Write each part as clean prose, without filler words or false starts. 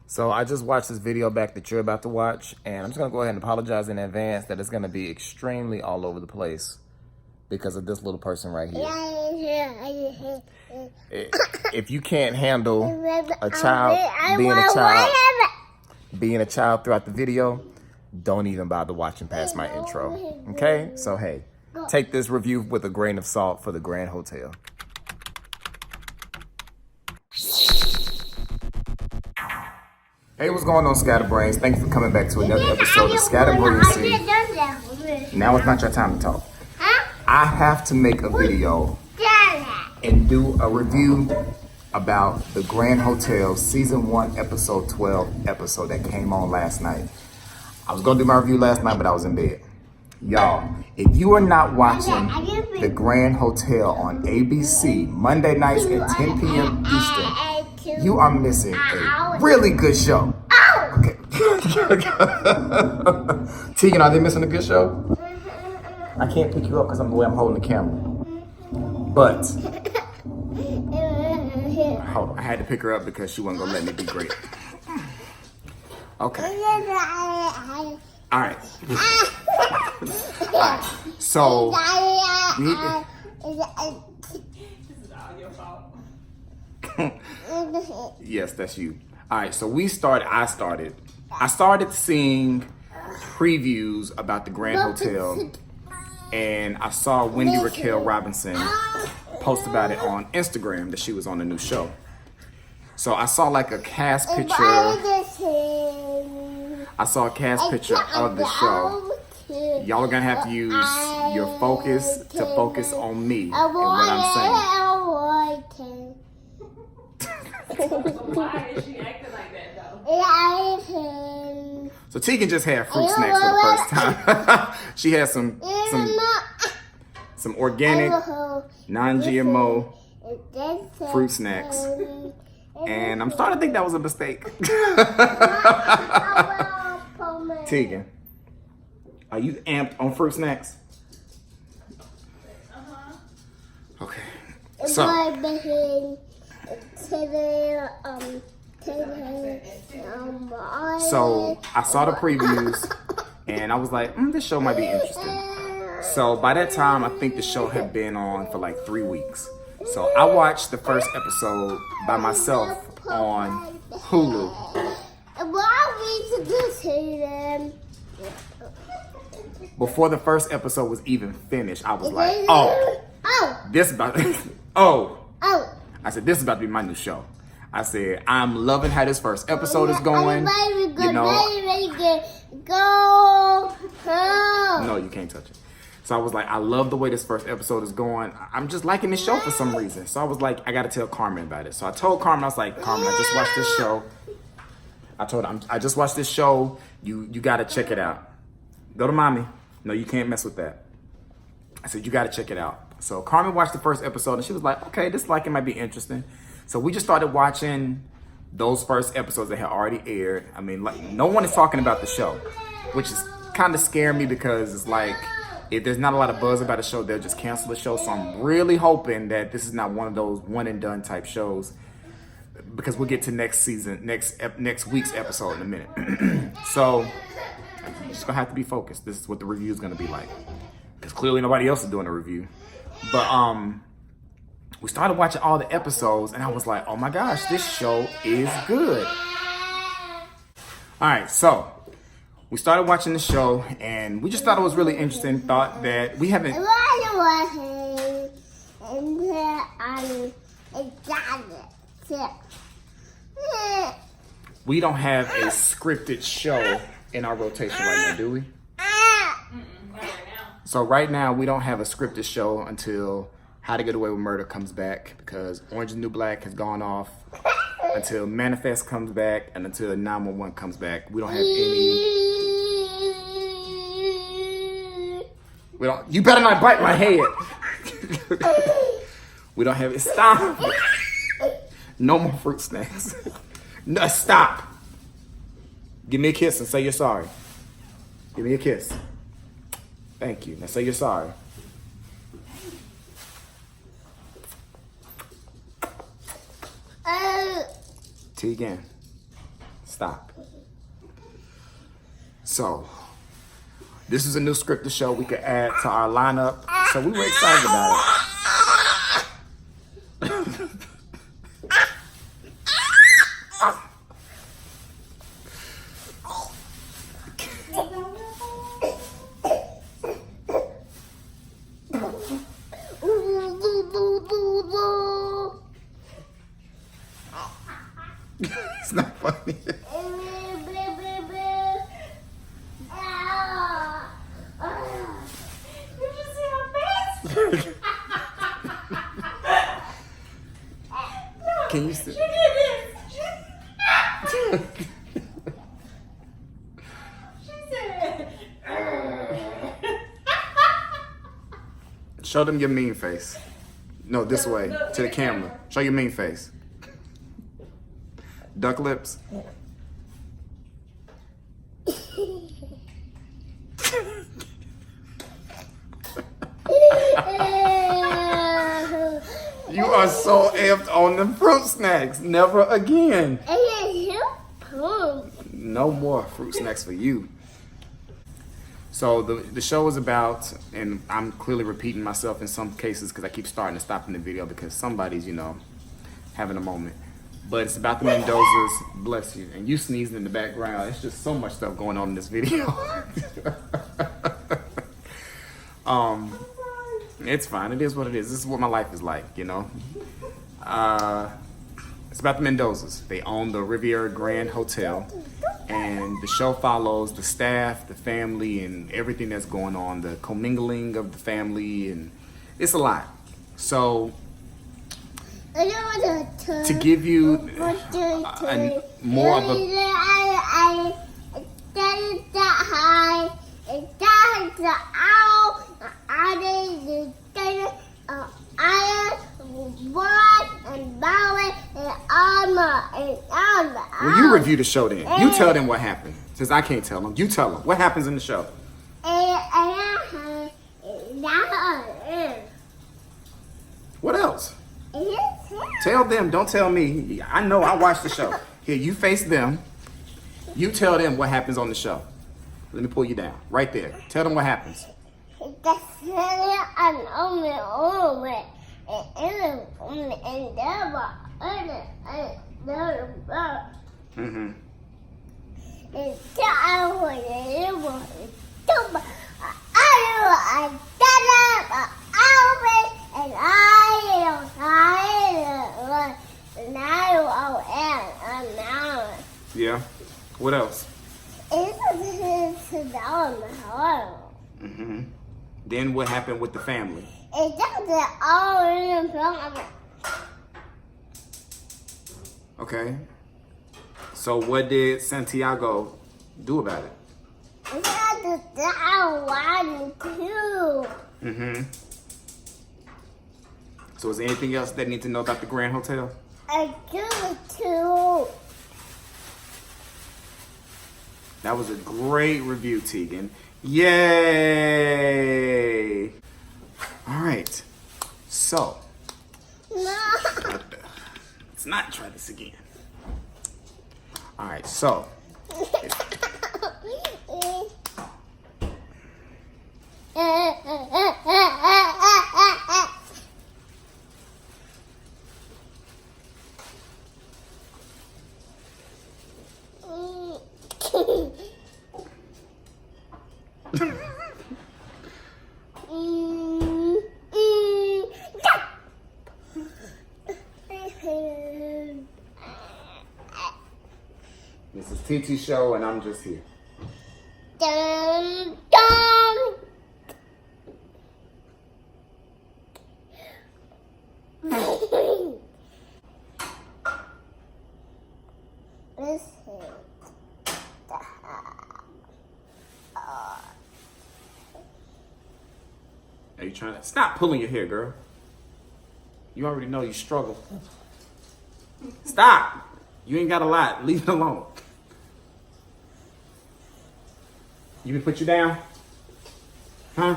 So I just watched this video back that you're about to watch, and I'm just gonna go ahead and apologize in advance that it's gonna be extremely all over the place because of this little person right here. If you can't handle a child being a child throughout the video, don't even bother watching past my intro. Okay? So hey, take this review with a grain of salt for the Grand Hotel. Hey, what's going on, Scatterbrains? Thank you for coming back to another episode of Scatterbrains. Now it's not your time to talk. I have to make a video and do a review about the Grand Hotel Season 1, Episode 12 episode that came on last night. I was going to do my review last night, but I was in bed. Y'all, if you are not watching the Grand Hotel on ABC Monday nights at 10 p.m. Eastern, you are missing a really good show. Okay. Tegan, are they missing a good show? I can't pick you up because I'm the way I'm holding the camera. But hold on, I had to pick her up because she wasn't gonna let me be great. Okay. All right. All right. So yes, that's you. All right, so I started seeing previews about the Grand Hotel, and I saw Wendy Raquel Robinson post about it on Instagram that she was on a new show. So I saw like a cast picture. I saw a cast picture of the show. Y'all are gonna have to use your focus to focus on me and what I'm saying. Why is she acting like that though? So Tegan just had fruit snacks for the first time. She had some organic, non-GMO fruit snacks. And I'm starting to think that was a mistake. Tegan, are you amped on fruit snacks? Okay. So I saw the previews and I was like, this show might be interesting. So by that time, I think the show had been on for like 3 weeks. So I watched the first episode by myself on Hulu. Before the first episode was even finished, I was like, this about I said, this is about to be my new show. I said, I'm loving how this first episode is going. You know, no, you can't touch it. So I was like, I love the way this first episode is going. I'm just liking this show for some reason. So I was like, I got to tell Carmen about it. So I told Carmen, I was like, Carmen, I just watched this show. I told her, I just watched this show. You got to check it out. Go to mommy. No, you can't mess with that. I said, you got to check it out. So Carmen watched the first episode and she was like, okay, this like it might be interesting. So we just started watching those first episodes that had already aired. I mean, like, no one is talking about the show, which is kind of scaring me because it's like, if there's not a lot of buzz about the show, they'll just cancel the show. So I'm really hoping that this is not one of those one and done type shows, because we'll get to next week's episode in a minute. So you're just gonna have to be focused. This is what the review is gonna be like, because clearly nobody else is doing a review. But we started watching all the episodes and I was like, oh my gosh, this show is good. All right, so we started watching the show and we just thought it was really interesting. Thought that we haven't. We don't have a scripted show in our rotation right now, do we? So right now we don't have a scripted show until How to Get Away with Murder comes back, because Orange is the New Black has gone off, until Manifest comes back, and until 911 comes back. We don't have any. You better not bite my head. We don't have it. Stop. No more fruit snacks. No, stop. Give me a kiss and say you're sorry. Give me a kiss. Thank you. Now say you're sorry. Tegan. Stop. So, this is a new scripted show we could add to our lineup. So we were excited about it. It's not funny. Did you see her face? Can you see? She did this. She said. Show them your mean face. No, this way, to the camera. Show your mean face. Duck lips. You are so amped on them fruit snacks. Never again. No more fruit snacks for you. So the show is about, and I'm clearly repeating myself in some cases because I keep starting and stopping the video because somebody's, having a moment. But it's about the Mendozas, bless you, and you sneezing in the background. It's just so much stuff going on in this video. It's fine. It is what it is. This is what my life is like, It's about the Mendozas. They own the Riviera Grand Hotel. And the show follows the staff, the family, and everything that's going on, the commingling of the family, and it's a lot. So, to give you more of a... Well, you review the show then. You tell them what happened. Since I can't tell them. You tell them. What happens in the show? What else? Tell them. Don't tell me. I know. I watched the show. Here, you face them. You tell them what happens on the show. Let me pull you down. Right there. Tell them what happens. Mm-hmm. Yeah. What else? Mm-hmm. Then what happened with the family? Okay. So what did Santiago do about it? Mm-hmm. So is there anything else they need to know about the Grand Hotel? That was a great review, Tegan. Yay! All right. So. Let's not try this again. All right. So. This is TT Show, and I'm just here. Dun, dun. Are you trying to stop pulling your hair, girl? You already know you struggle. Stop! You ain't got a lot. Leave it alone. You can put you down? Huh?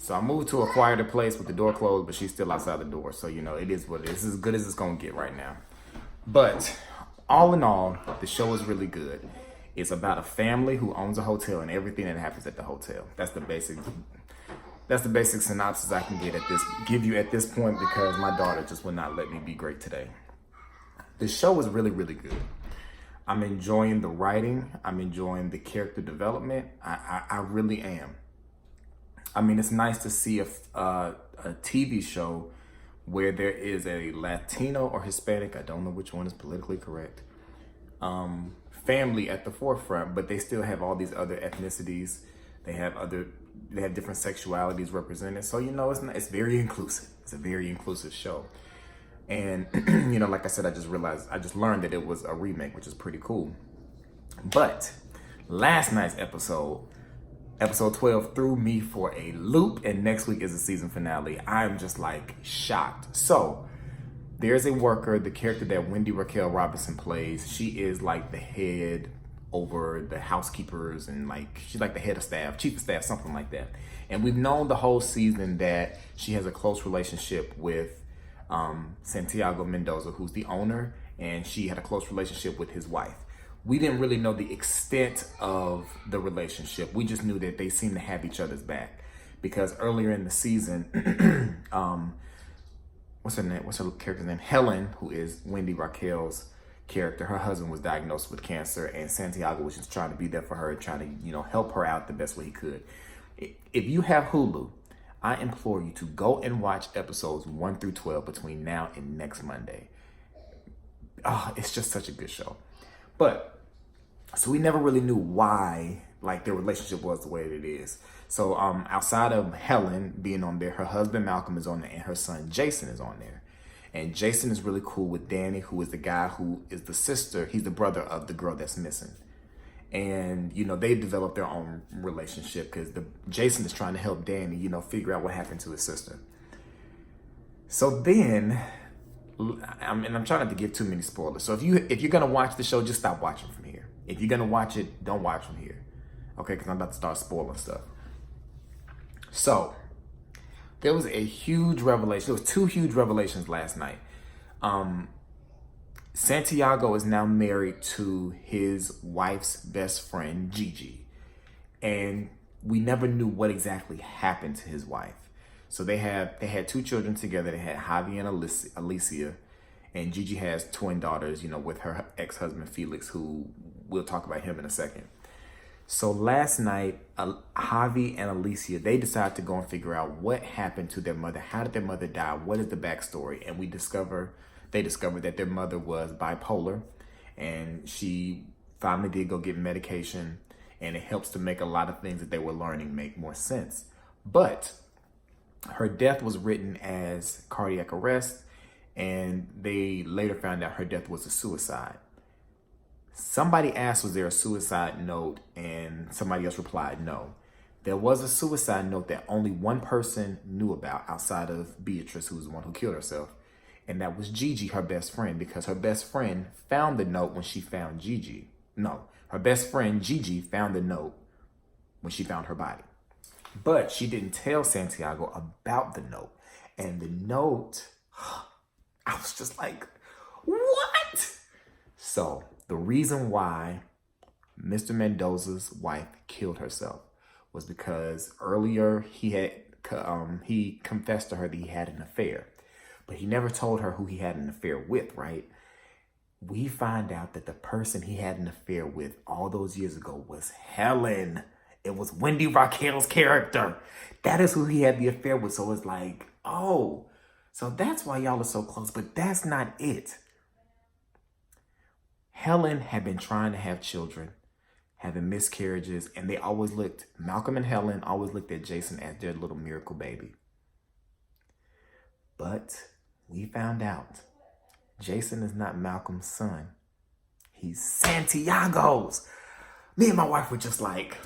So I moved to a quieter place with the door closed, but she's still outside the door. So, you know, it is what it is. It's as good as it's going to get right now. But all in all, the show is really good. It's about a family who owns a hotel and everything that happens at the hotel. That's the basic synopsis I can give you at this point, because my daughter just would not let me be great today. The show is really, really good. I'm enjoying the writing. I'm enjoying the character development. I really am. I mean, it's nice to see a TV show where there is a Latino or Hispanic, I don't know which one is politically correct, family at the forefront, but they still have all these other ethnicities. They have different sexualities represented. So, you know, it's very inclusive. It's a very inclusive show. And, you know, like I said, I just learned that it was a remake, which is pretty cool. But last night's episode 12 threw me for a loop, and next week is the season finale. I'm just like shocked. So there's a worker, the character that Wendy Raquel Robinson plays. She is like the head over the housekeepers, and like she's like the head of staff, chief of staff, something like that. And we've known the whole season that she has a close relationship with Santiago Mendoza, who's the owner, and she had a close relationship with his wife. We didn't really know the extent of the relationship. We just knew that they seemed to have each other's back, because earlier in the season, what's her name? What's her character's name? Helen, who is Wendy Raquel's character, her husband was diagnosed with cancer, and Santiago was just trying to be there for her, trying to, you know, help her out the best way he could. If you have Hulu, I implore you to go and watch episodes 1 through 12 between now and next Monday. Oh, it's just such a good show. But so we never really knew why, like, their relationship was the way that it is. So outside of Helen being on there, her husband Malcolm is on there, and her son Jason is on there. And Jason is really cool with Danny, who is the guy who is the sister. He's the brother of the girl that's missing. And, you know, they developed their own relationship, because Jason is trying to help Danny, you know, figure out what happened to his sister. So then, I'm trying not to give too many spoilers. So if you're going to watch the show, just stop watching from here. If you're going to watch it, don't watch from here. Okay, because I'm about to start spoiling stuff. So there was a huge revelation. There was 2 huge revelations last night. Santiago is now married to his wife's best friend, Gigi. And we never knew what exactly happened to his wife. So they had 2 children together. They had Javi and Alicia. And Gigi has twin daughters, you know, with her ex-husband, Felix, who we'll talk about him in a second. So last night, Javi and Alicia, they decided to go and figure out what happened to their mother. How did their mother die? What is the backstory? And they discovered that their mother was bipolar, and she finally did go get medication, and it helps to make a lot of things that they were learning make more sense. But her death was written as cardiac arrest, and they later found out her death was a suicide. Somebody asked, was there a suicide note? And somebody else replied, no. There was a suicide note that only one person knew about outside of Beatrice, who was the one who killed herself. And that was Gigi, her best friend, because her best friend found the note when she found Gigi. No, her best friend, Gigi, found the note when she found her body. But she didn't tell Santiago about the note. And the note, I was just like, what? So the reason why Mr. Mendoza's wife killed herself was because earlier he confessed to her that he had an affair, but he never told her who he had an affair with, right? We find out that the person he had an affair with all those years ago was Helen. It was Wendy Raquel's character. That is who he had the affair with. So it's like, oh, so that's why y'all are so close, but that's not it. Helen had been trying to have children, having miscarriages, and Malcolm and Helen always looked at Jason as their little miracle baby. But we found out Jason is not Malcolm's son. He's Santiago's. Me and my wife were just like,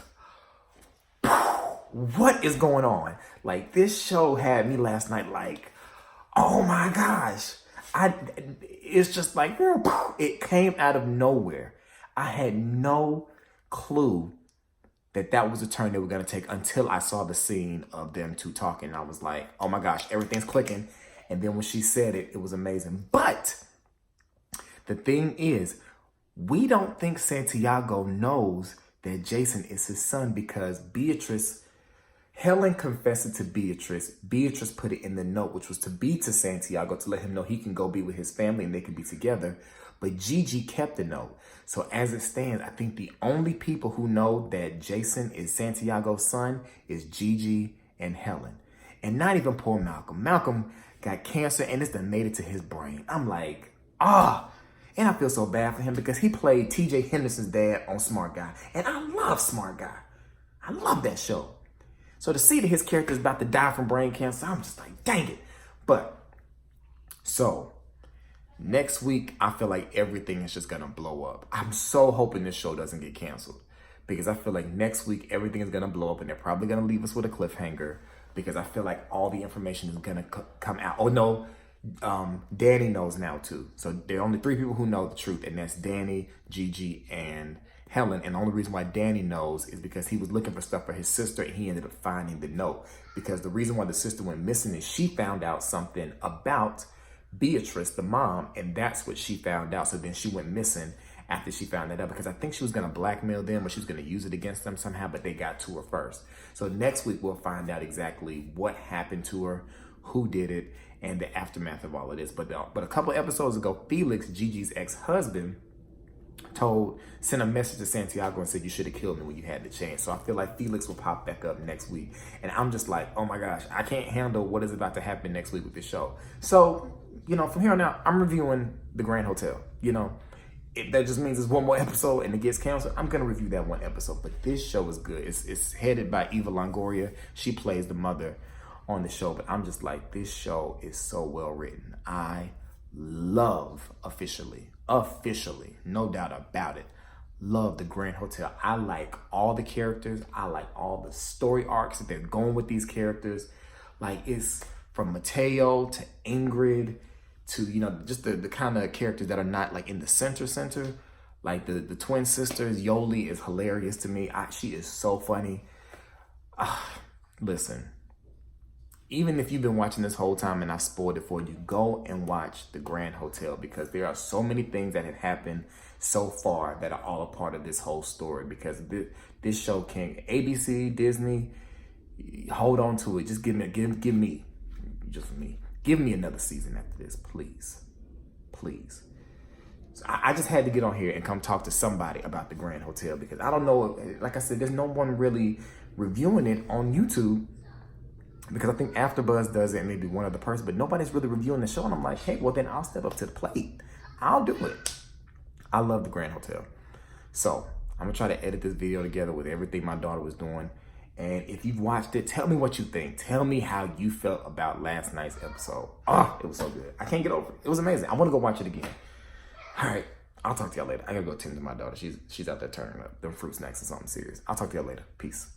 what is going on? Like, this show had me last night like, oh my gosh. It's just like, it came out of nowhere. I had no clue that was the turn they were going to take until I saw the scene of them two talking. I was like, oh my gosh, everything's clicking. And then when she said it, it was amazing. But the thing is, we don't think Santiago knows that Jason is his son because Helen confessed it to Beatrice. Beatrice put it in the note, which was to be to Santiago to let him know he can go be with his family and they can be together. But Gigi kept the note. So as it stands, I think the only people who know that Jason is Santiago's son is Gigi and Helen. And not even poor Malcolm. Malcolm got cancer and it's done made it to his brain. I'm like, and I feel so bad for him because he played TJ Henderson's dad on Smart Guy. And I love Smart Guy. I love that show. So to see that his character is about to die from brain cancer, I'm just like, dang it. But, so, next week, I feel like everything is just going to blow up. I'm so hoping this show doesn't get canceled. Because I feel like next week, everything is going to blow up and they're probably going to leave us with a cliffhanger. Because I feel like all the information is going to come out. Oh, no. Danny knows now too. So there are only 3 people who know the truth, and that's Danny, Gigi, and Helen. And the only reason why Danny knows is because he was looking for stuff for his sister and he ended up finding the note. Because the reason why the sister went missing is she found out something about Beatrice, the mom, and that's what she found out. So then she went missing after she found that out because I think she was going to blackmail them or she was going to use it against them somehow, but they got to her first. So next week we'll find out exactly what happened to her, who did it, and the aftermath of all of this. But a couple of episodes ago, Felix, Gigi's ex-husband, sent a message to Santiago and said, you should have killed me when you had the chance. So I feel like Felix will pop back up next week. And I'm just like, oh my gosh, I can't handle what is about to happen next week with this show. So, from here on out, I'm reviewing The Grand Hotel. If that just means there's one more episode and it gets canceled, I'm going to review that one episode. But this show is good. It's headed by Eva Longoria. She plays the mother on the show, but I'm just like, this show is so well written. I love officially, no doubt about it, love The Grand Hotel. I like all the characters. I like all the story arcs that they're going with these characters. Like, it's from Mateo to Ingrid to, just the kind of characters that are not like in the center. Like the twin sisters, Yoli is hilarious to me. She is so funny. Listen. Even if you've been watching this whole time and I spoiled it for you, go and watch The Grand Hotel because there are so many things that have happened so far that are all a part of this whole story because this show can, ABC, Disney, hold on to it. Just give me another season after this, please. So I just had to get on here and come talk to somebody about The Grand Hotel because I don't know, like I said, there's no one really reviewing it on YouTube. Because I think AfterBuzz does it and maybe one other person, but nobody's really reviewing the show. And I'm like, hey, well, then I'll step up to the plate. I'll do it. I love The Grand Hotel. So I'm going to try to edit this video together with everything my daughter was doing. And if you've watched it, tell me what you think. Tell me how you felt about last night's episode. It was so good. I can't get over it. It was amazing. I want to go watch it again. All right. I'll talk to y'all later. I got to go tend to my daughter. She's out there turning up them fruit snacks or something serious. I'll talk to y'all later. Peace.